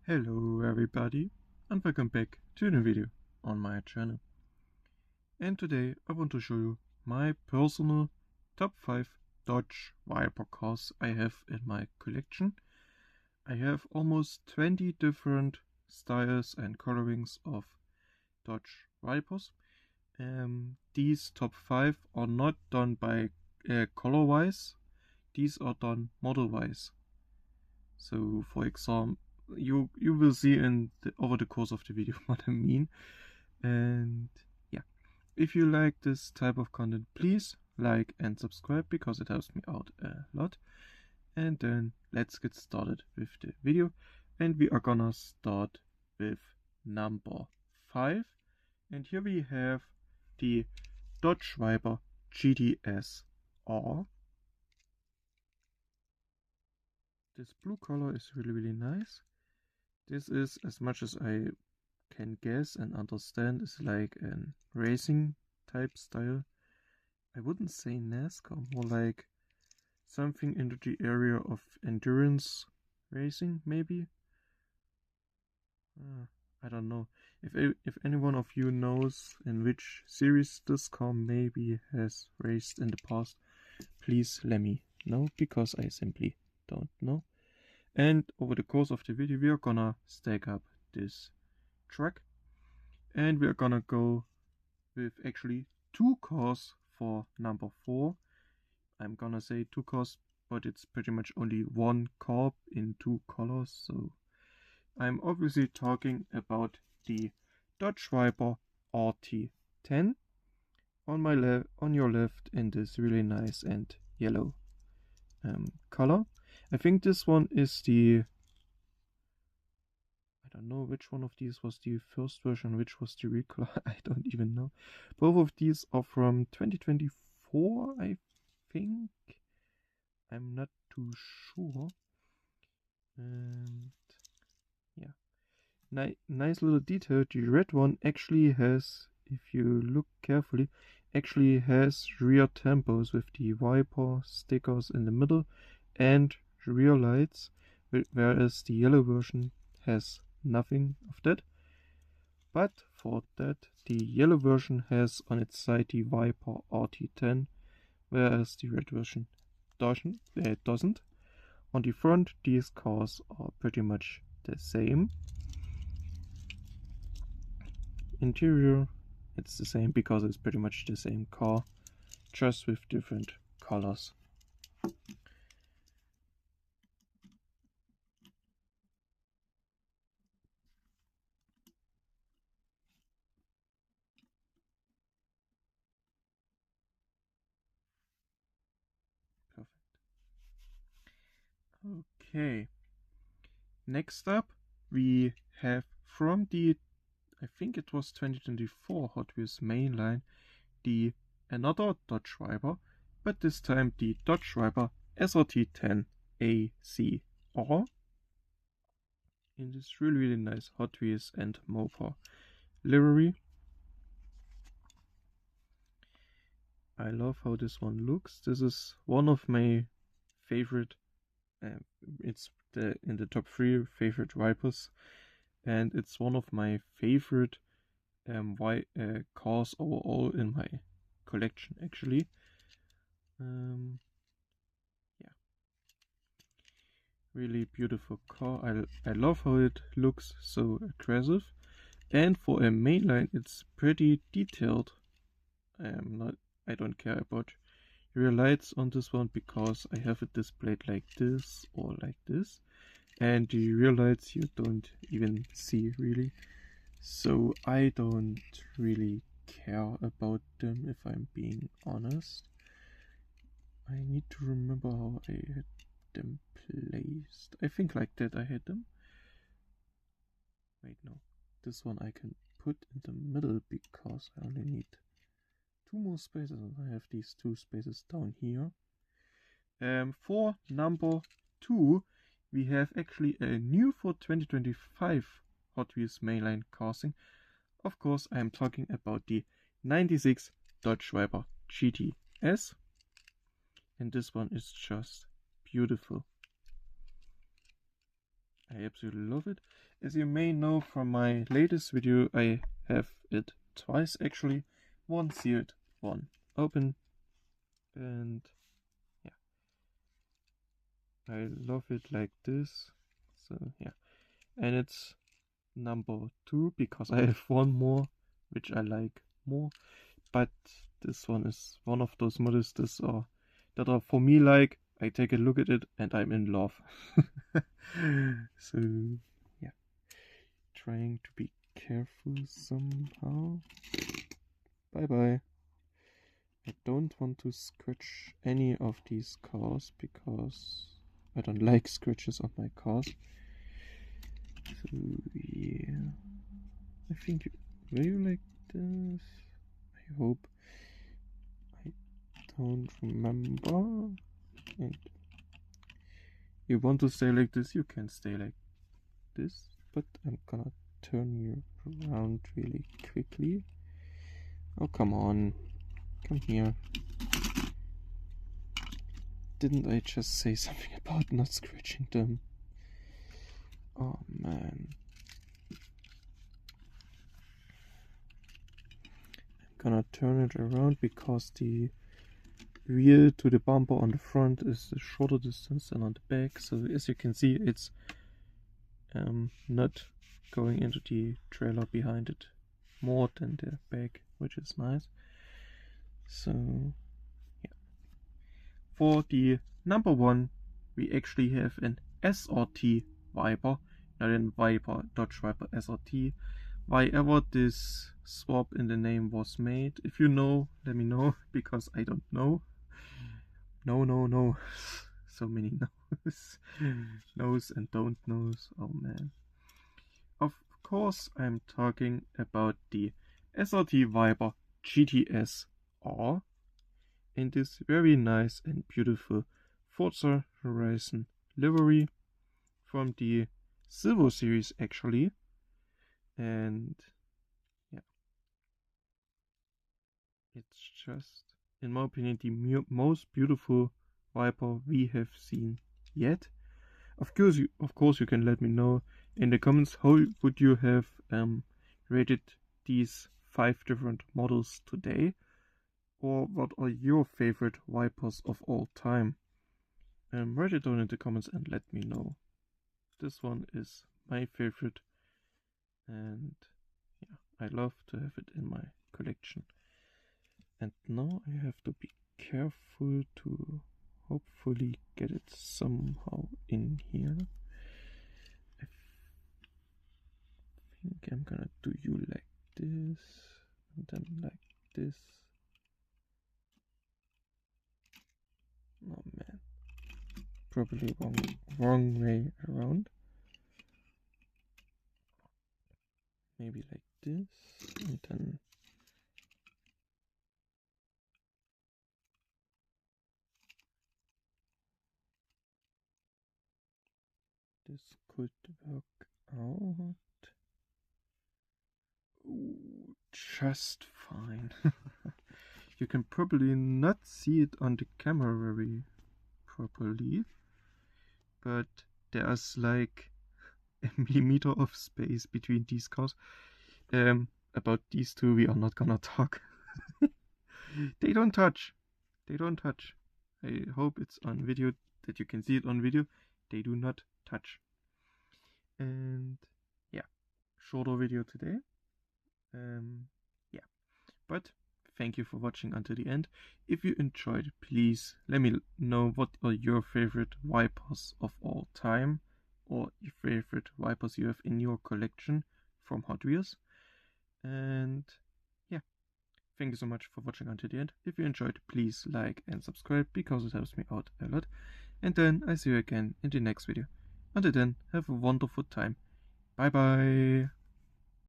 Hello everybody and welcome back to a new video on my channel. And today I want to show you my personal top 5 Dodge Viper cars I have in my collection. I have almost 20 different styles and colorings of Dodge Vipers. These top 5 are not done by color wise, these are done model wise. So for example, you will see over the course of the video what I mean. And yeah, if you like this type of content, please like and subscribe because it helps me out a lot. And then let's get started with the video, and we are gonna start with number 5, and here we have the Dodge Viper GTS R. This blue color is really nice. This is, as much as I can guess and understand, is like a racing type style. I wouldn't say NASCAR, more like something into the area of endurance racing, maybe. I don't know. If any one of you knows in which series this car maybe has raced in the past, please let me know, because I simply don't know. And over the course of the video we are gonna stack up this truck, and we are gonna go with actually 2 cars for number 4. I'm gonna say 2 cars, but it's pretty much only 1 car in 2 colors. So I'm obviously talking about the Dodge Viper RT10 on your left in this really nice and yellow color. I think this one is the, I don't know which one of these was the first version, which was the recolor. I don't even know. Both of these are from 2024, I think. I'm not too sure. And yeah, nice little detail. The red one actually has, if you look carefully, actually has rear tempos with the Viper stickers in the middle and rear lights, whereas the yellow version has nothing of that. But for that, the yellow version has on its side the Viper RT10, whereas the red version doesn't. On the front, these cars are pretty much the same. Interior, it's the same because it's pretty much the same car, just with different colors. Perfect. Okay. Next up, we have from the, I think it was 2024 Hot Wheels mainline, the another Dodge Viper, but this time the Dodge Viper SRT10 ACR in this really nice Hot Wheels and Mopa livery. I love how this one looks. This is one of my favorite, it's in the top 3 favorite Vipers, and it's one of my favorite cars overall in my collection actually. Yeah, really beautiful car. I love how it looks so aggressive, and for a mainline it's pretty detailed. I don't care about rear lights on this one because I have it displayed like this or like this, and the rear lights you don't even see really, so I don't really care about them, if I'm being honest. I need to remember how I had them placed. I think like that I had them. Wait, no, this one I can put in the middle because I only need 2 more spaces, and I have these 2 spaces down here. For number 2, we have actually a new for 2025 Hot Wheels mainline casting. Of course, I am talking about the 96 Dodge Viper GTS, and this one is just beautiful. I absolutely love it. As you may know from my latest video, I have it twice actually. One sealed, one open. And yeah, I love it like this. So yeah, and it's number 2 because I have one more which I like more. But this one is one of those models that are for me like I take a look at it and I'm in love. So yeah, trying to be careful somehow. Bye bye. I don't want to scratch any of these cars because I don't like scratches on my cars. So yeah, I think will you like this? I hope. I don't remember. And you want to stay like this, you can stay like this, but I'm gonna turn you around really quickly. Oh, come on. Come here. Didn't I just say something about not scratching them? Oh, man. I'm gonna turn it around because the wheel to the bumper on the front is a shorter distance than on the back. So as you can see, it's not going into the trailer behind it more than the back, which is nice. So yeah, for the number 1 we actually have an SRT Viper, not a Viper, Dodge Viper SRT. Why ever this swap in the name was made, if you know, let me know, because I don't know. No. So many no's. Knows and don't knows. Oh man. Of course, I'm talking about the SRT Viper GTS R in this very nice and beautiful Forza Horizon livery from the Silver series actually. And yeah, it's just, in my opinion, the most beautiful Viper we have seen yet. Of course, you can let me know in the comments how would you have rated these 5 different models today, or what are your favorite Vipers of all time. Write it down in the comments and let me know. This one is my favorite, and yeah, I love to have it in my collection. And now I have to be careful to hopefully get it somehow in here. I think I'm gonna do you like this, and then like this. Oh man, probably wrong way around. Maybe like this, and then this could work out. Ooh, just fine. You can probably not see it on the camera very properly, but there's like a millimeter of space between these cars. About these two we are not gonna talk. They don't touch. They don't touch. I hope it's on video, that you can see it on video. They do not touch. And yeah, shorter video today. Yeah, but thank you for watching until the end. If you enjoyed, please let me know what are your favorite Vipers of all time, or your favorite Vipers you have in your collection from Hot Wheels. And yeah, thank you so much for watching until the end. If you enjoyed, please like and subscribe because it helps me out a lot. And then I see you again in the next video. Until then, have a wonderful time. Bye bye.